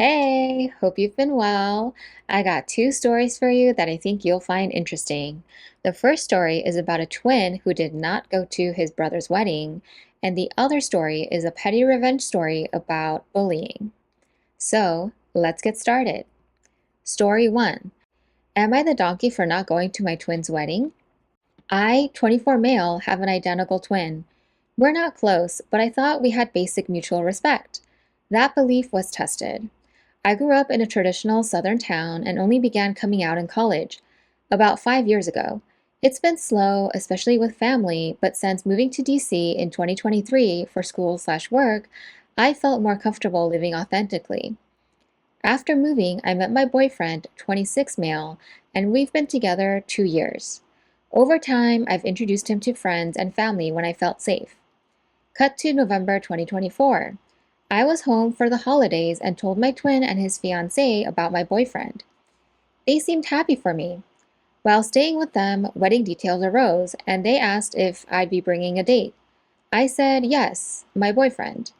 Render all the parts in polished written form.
Hey, hope you've been well. I got two stories for you that I think you'll find interesting. The first story is about a twin who did not go to his brother's wedding, and the other story is a petty revenge story about bullying. So, let's get started. Story 1. Am I the donkey for not going to my twin's wedding? I, 24 male, have an identical twin. We're not close, but I thought we had basic mutual respect. That belief was tested. I grew up in a traditional southern town and only began coming out in college, about 5 years ago. It's been slow, especially with family, but since moving to DC in 2023 for school/work, I felt more comfortable living authentically. After moving, I met my boyfriend, 26 male, and we've been together 2 years. Over time, I've introduced him to friends and family when I felt safe. Cut to November 2024. I was home for the holidays and told my twin and his fiancée about my boyfriend. They seemed happy for me. While staying with them, wedding details arose, and they asked if I'd be bringing a date. I said yes, my boyfriend.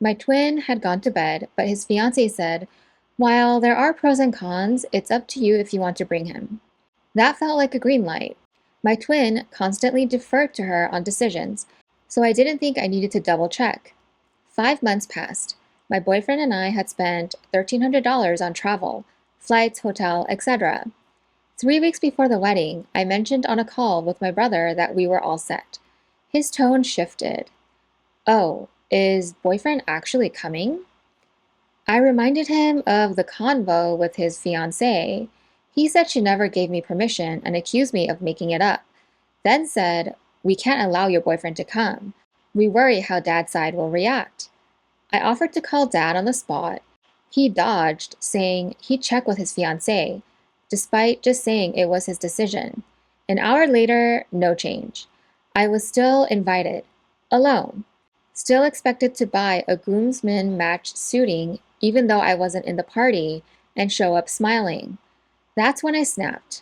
My twin had gone to bed, but his fiancée said, "While there are pros and cons, it's up to you if you want to bring him." That felt like a green light. My twin constantly deferred to her on decisions, so I didn't think I needed to double check. 5 months passed. My boyfriend and I had spent $1,300 on travel, flights, hotel, etc. 3 weeks before the wedding, I mentioned on a call with my brother that we were all set. His tone shifted. "Oh, is boyfriend actually coming?" I reminded him of the convo with his fiancée. He said she never gave me permission and accused me of making it up, then said, "We can't allow your boyfriend to come. We worry how dad's side will react." I offered to call dad on the spot. He dodged, saying he'd check with his fiancée, despite just saying it was his decision. An hour later, no change. I was still invited, alone, still expected to buy a groomsman matched suiting even though I wasn't in the party, and show up smiling. That's when I snapped.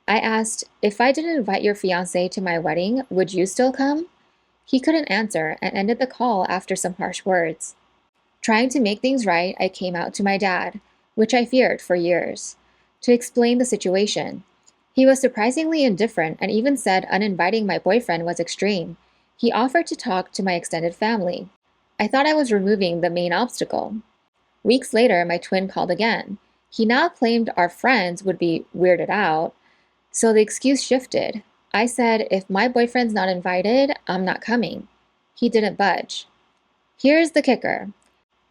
I asked, "If I didn't invite your fiancé to my wedding, would you still come?" He couldn't answer and ended the call after some harsh words. Trying to make things right, I came out to my dad, which I feared for years, to explain the situation. He was surprisingly indifferent and even said uninviting my boyfriend was extreme. He offered to talk to my extended family. I thought I was removing the main obstacle. Weeks later, my twin called again. He now claimed our friends would be weirded out, so the excuse shifted. I said, "If my boyfriend's not invited, I'm not coming." He didn't budge. Here's the kicker.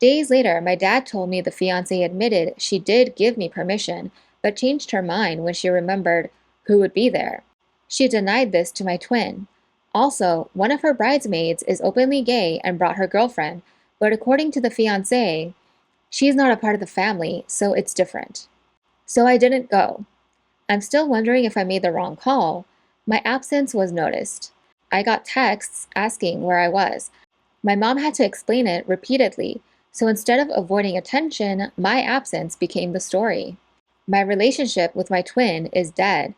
Days later, my dad told me the fiancée admitted she did give me permission, but changed her mind when she remembered who would be there. She denied this to my twin. Also, one of her bridesmaids is openly gay and brought her girlfriend, but according to the fiancée, she's not a part of the family, so it's different. So I didn't go. I'm still wondering if I made the wrong call. My absence was noticed. I got texts asking where I was. My mom had to explain it repeatedly, so instead of avoiding attention, my absence became the story. My relationship with my twin is dead,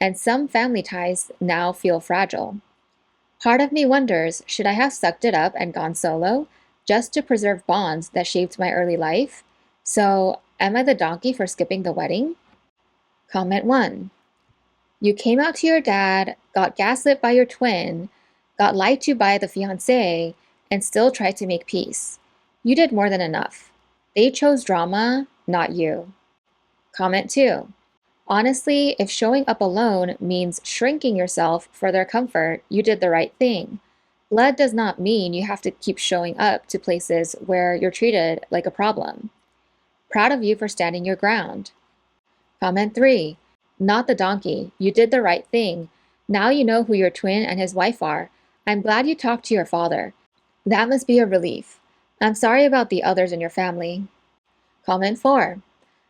and some family ties now feel fragile. Part of me wonders, should I have sucked it up and gone solo, just to preserve bonds that shaped my early life? So, am I the donkey for skipping the wedding? Comment 1. You came out to your dad, got gaslit by your twin, got lied to by the fiancé, and still tried to make peace. You did more than enough. They chose drama, not you. Comment 2. Honestly, if showing up alone means shrinking yourself for their comfort, you did the right thing. Blood does not mean you have to keep showing up to places where you're treated like a problem. Proud of you for standing your ground. Comment 3. Not the donkey. You did the right thing. Now you know who your twin and his wife are. I'm glad you talked to your father. That must be a relief. I'm sorry about the others in your family. Comment 4.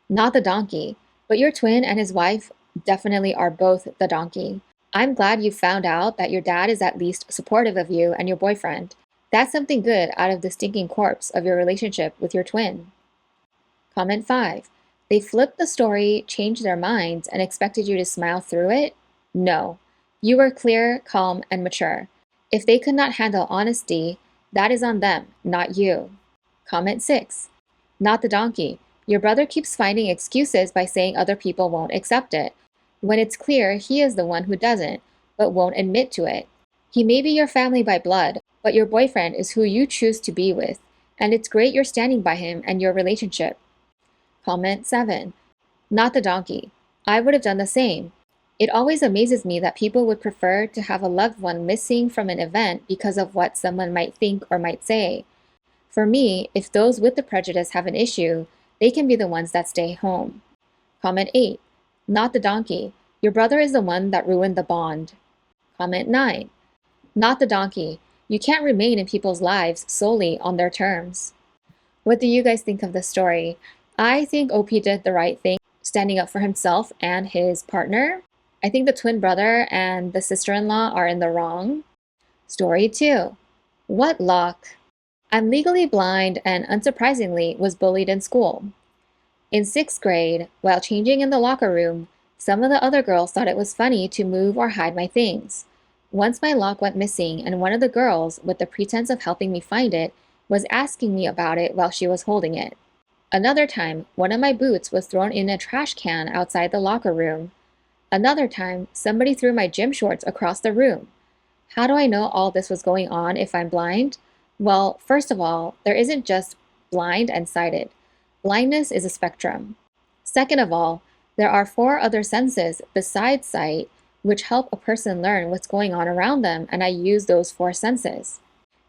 Not the donkey, but your twin and his wife definitely are both the donkey. I'm glad you found out that your dad is at least supportive of you and your boyfriend. That's something good out of the stinking corpse of your relationship with your twin. Comment 5. They flipped the story, changed their minds, and expected you to smile through it? No. You were clear, calm, and mature. If they could not handle honesty, that is on them, not you. Comment 6. Not the donkey. Your brother keeps finding excuses by saying other people won't accept it, when it's clear he is the one who doesn't, but won't admit to it. He may be your family by blood, but your boyfriend is who you choose to be with, and it's great you're standing by him and your relationship. Comment 7. Not the donkey. I would have done the same. It always amazes me that people would prefer to have a loved one missing from an event because of what someone might think or might say. For me, if those with the prejudice have an issue, they can be the ones that stay home. Comment 8. Not the donkey. Your brother is the one that ruined the bond. Comment 9. Not the donkey. You can't remain in people's lives solely on their terms. What do you guys think of this story? I think OP did the right thing, standing up for himself and his partner. I think the twin brother and the sister-in-law are in the wrong. Story 2. What luck? I'm legally blind and unsurprisingly was bullied in school. In 6th grade, while changing in the locker room, some of the other girls thought it was funny to move or hide my things. Once my lock went missing, and one of the girls, with the pretense of helping me find it, was asking me about it while she was holding it. Another time, one of my boots was thrown in a trash can outside the locker room. Another time, somebody threw my gym shorts across the room. How do I know all this was going on if I'm blind? Well, first of all, there isn't just blind and sighted. Blindness is a spectrum. Second of all, there are 4 other senses besides sight which help a person learn what's going on around them, and I use those 4 senses.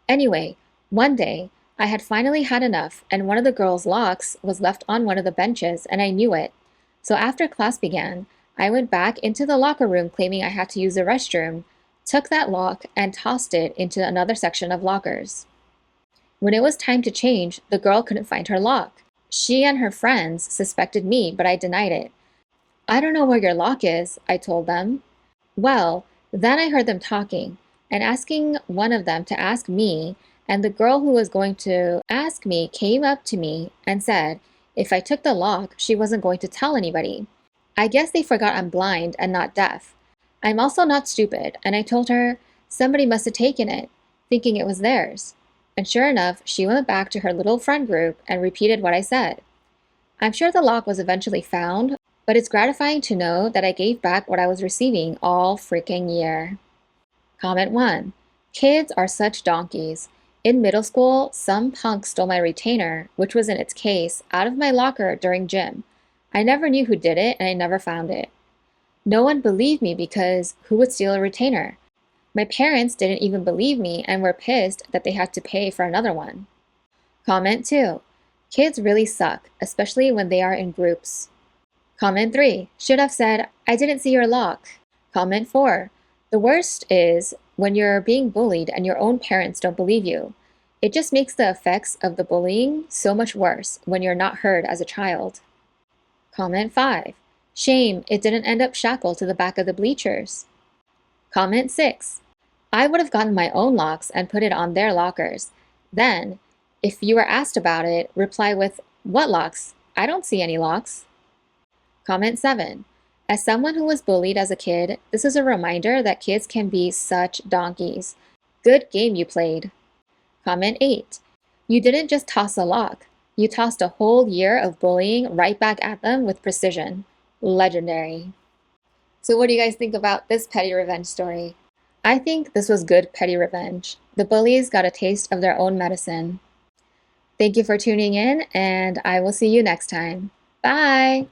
Anyway, one day, I had finally had enough, and one of the girls' locks was left on one of the benches, and I knew it. So after class began, I went back into the locker room claiming I had to use the restroom, took that lock, and tossed it into another section of lockers. When it was time to change, the girl couldn't find her lock. She and her friends suspected me, but I denied it. I don't know where your lock is, I told them. Well, then I heard them talking and asking one of them to ask me, and the girl who was going to ask me came up to me and said if I took the lock, she wasn't going to tell anybody. I guess they forgot I'm blind and not deaf. I'm also not stupid, and I told her somebody must have taken it, thinking it was theirs. And sure enough, she went back to her little friend group and repeated what I said. I'm sure the lock was eventually found, but it's gratifying to know that I gave back what I was receiving all freaking year. Comment 1. Kids are such donkeys. In middle school, some punk stole my retainer, which was in its case, out of my locker during gym. I never knew who did it, and I never found it. No one believed me because who would steal a retainer? My parents didn't even believe me and were pissed that they had to pay for another one. Comment 2. Kids really suck, especially when they are in groups. Comment 3. Should have said, I didn't see your lock. Comment 4. The worst is when you're being bullied and your own parents don't believe you. It just makes the effects of the bullying so much worse when you're not heard as a child. Comment 5. Shame it didn't end up shackled to the back of the bleachers. Comment 6. I would have gotten my own locks and put it on their lockers. Then, if you were asked about it, reply with, what locks? I don't see any locks. Comment 7. As someone who was bullied as a kid, this is a reminder that kids can be such donkeys. Good game you played. Comment 8. You didn't just toss a lock. You tossed a whole year of bullying right back at them with precision. Legendary. So what do you guys think about this petty revenge story? I think this was good petty revenge. The bullies got a taste of their own medicine. Thank you for tuning in, and I will see you next time. Bye!